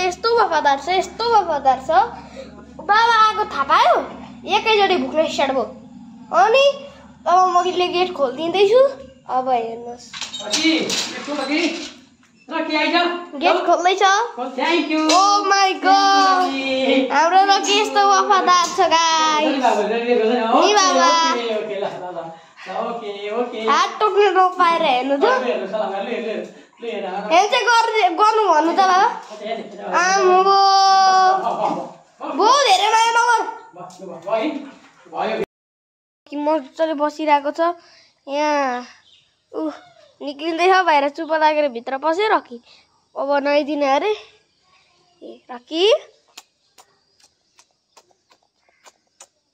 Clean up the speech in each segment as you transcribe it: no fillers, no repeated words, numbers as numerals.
यस्तो वफादार छ बाबा आएको थाहा पायो एकैचोटि भुक्न स्टार्ट भयो अनि अब मैले गेट खोलिदिँदैछु अब हेर्नुहोस् गेट खोल्दैछ ओ माई गॉड हाम्रो रकी यस्तो वफादार छ गाइस नि बाबा हात टोक्नु नपाएर हेर्नु त हेल्च गर्नु भन्नु त बाबा आम्बो बहुत धेरै माया नगर कि मजाले बसिरहेको छ यहाँ निक्लिँदैछ बाहिर चुप लागेर भित्र पस्यो रकी अब नुहाइदिने अरे ए रकी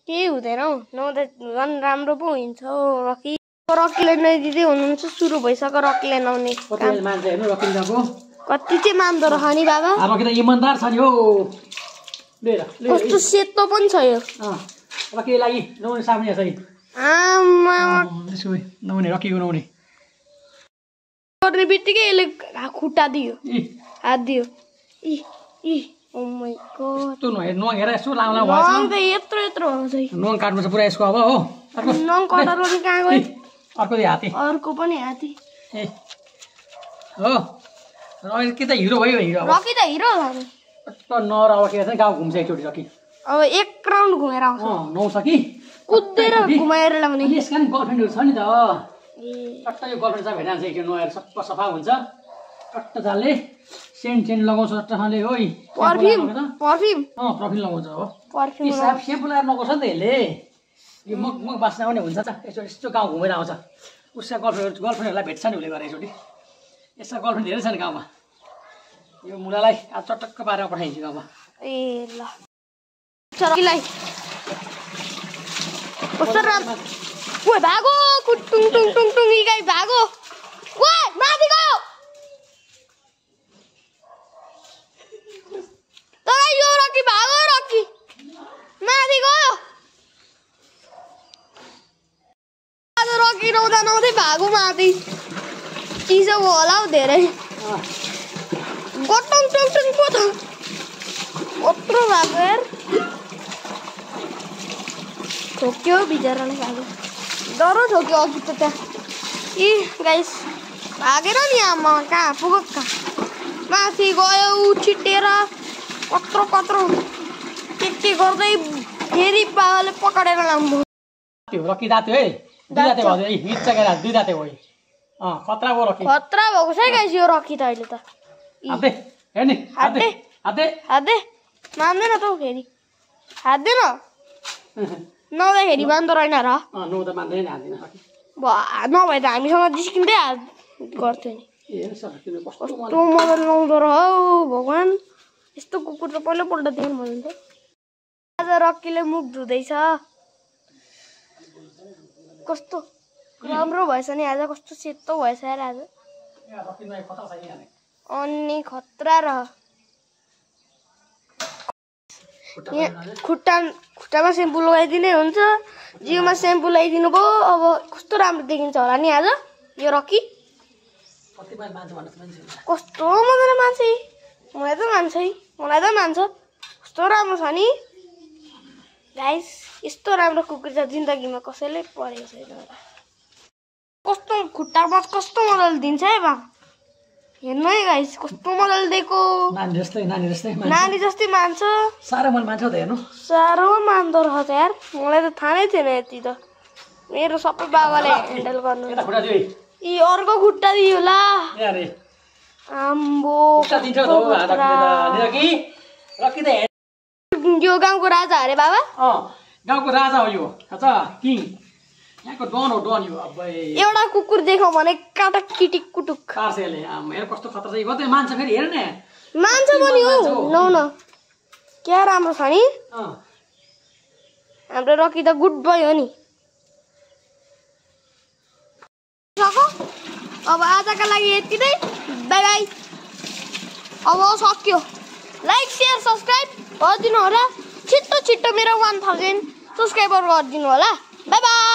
केही हुँदैन हौ नुहाउँदा झन् राम्रो पो हुन्छ हौ रकी रकीले नुहाइदिँदै हुनुहुन्छ सुरु भइसक्यो रकीले नुहाउने कति चाहिँ मान्दो रह नि बाबा इमानदार छ नि हौ कस्तो सेतो पनि छ यो रकीलाई नुहाउने सामने छ आमा नुहाउने रकीको नुहाउने गर्ने बित्तिकै यसले खुट्टा दियो हात दियो ओ माय गॉड त्यो नुहाएर यसो लाउला भएछ त यत्रो हुन्छ नुहाङ काट्नु छ पुरा यसको अब हो नुहाङ कटर पनि कहाँ गयो अर्को हात्ती अर्को पनि हात्ती ए हो अहिले के त हिरो भयो हिरो रकी त हिरो हो नर अब के छ गाउँ घुम्छ एकचोटि रकी अब एक राउन्ड घुमेर आउँछ नुहाउँछ कि कुदेर घुमाएर ल्याउने यसका नि गर्लफ्रेन्डहरू छ नि त टट्ट यो गर्लफ्रेन्ड चाहिँ भेटान्छ एकचोटि नुहाएर सफा हुन्छ टट्ट चालले सेन्ट लगाउँछ टट्टले ओइ पर्फ्युम पर्फ्युम लगाउँछ हो पर्फ्युम सेम्पू लगाएर लगाउँछ नि त यसले यो मग बास्ना पनि हुन्छ त यस्तो गाउँ घुमेर आउँछ उसका गर्लफ्रेन्डहरूलाई भेट्छ नि उसले गरेर एकचोटि यसका गर्लफ्रेन्ड धेरै छ नि गाउँमा यो मुलालाई आज चटक्क पारेर पठाइदिन्छु गाउँमा ए ल रकीलाई कस्तो राम्रो ओए भागो टुङ टुङ टुङ टुङ गाई भागो ओए माथि गयो तर यो रकी भागो रकी माथि गयो आज रकी रौदा नआउँदै भागो माथि चिसो भयो होला हौ धेरै गटङ टङ टङ पो त कत्रो भागो यार ठोक्यो बिचराले भागो डरो ठोक्यो अघि त त्यहाँ इ गाइस भागेर नि आमा कहाँ पुग्यो कहाँ माथि गयो छिटेर कत्रो के गर्दै फेरि बाबाले पकडेर लाम्बो रकी दाते है दुई दाते भयो ए हिट चकेर दुई दाते भयो खतरा भयो रकी खतरा भएको छ गाइस यो रकी त अहिले त हाते हेर्ने हाते मान्दैन त फेरि हात्दैन नहुँदाखेरि मान्दो रहेन र नभए त हामीसँग जिस्किँदै हात गर्थ्यो नि कस्तो मजाले लाउँदो रह भगवान् यस्तो कुकुर त पहिलोपल्ट देख्नु मन थियो आज रकीले मुख धुँदैछ कस्तो राम्रो भएछ नि आज कस्तो सेतो भएछ यार आज अनि खतरा रह खुट्टामा सेम्पू लगाइदिने हुन्छ जिउमा सेम्पू लगाइदिनु भयो अब कस्तो राम्रो देखिन्छ होला नि आज यो रकी कस्तो मजाले मान्छ मलाई त मान्छ कस्तो राम्रो छ नि गाइस यस्तो राम्रो कुकुर छ जिन्दगीमा कसैले परेको छैन कस्तो खुट्टामा कस्तो मजाले दिन्छ है बा हेर्नु है गाइस कस्तो मजाले दिएको नानी जस्तै मान्छ साह्रो मन मान्छ त हेर्नु साह्रो मान्दो रहेछ त यार मलाई त थाहा नै थिएन यति त मेरो सबै बाबाले ह्यान्डल गर्नु यी अर्को खुट्टा दियो ला आम्बो यो गाउँको राजा अरे बाबा गाउँको राजा हो यो किङ यहाँको डन हो डन यो एउटा कुकुर देखाउँ भने काटा किटिक कुटुक कार्सेले हेर कस्तो खतरा छ यो कतै मान्छ फेरि हेर न मान्छ पनि हो नौ न क्या राम्रो छ नि हाम्रो रकी त गुड बोय हो नि अब आजका लागि यति नै बाई बाई अब सक्यो लाइक शेयर सब्स्क्राइब गरिदिनु होला छिट्टो मेरो 1000 सब्स्क्राइबर गरिदिनु होला बाई बाई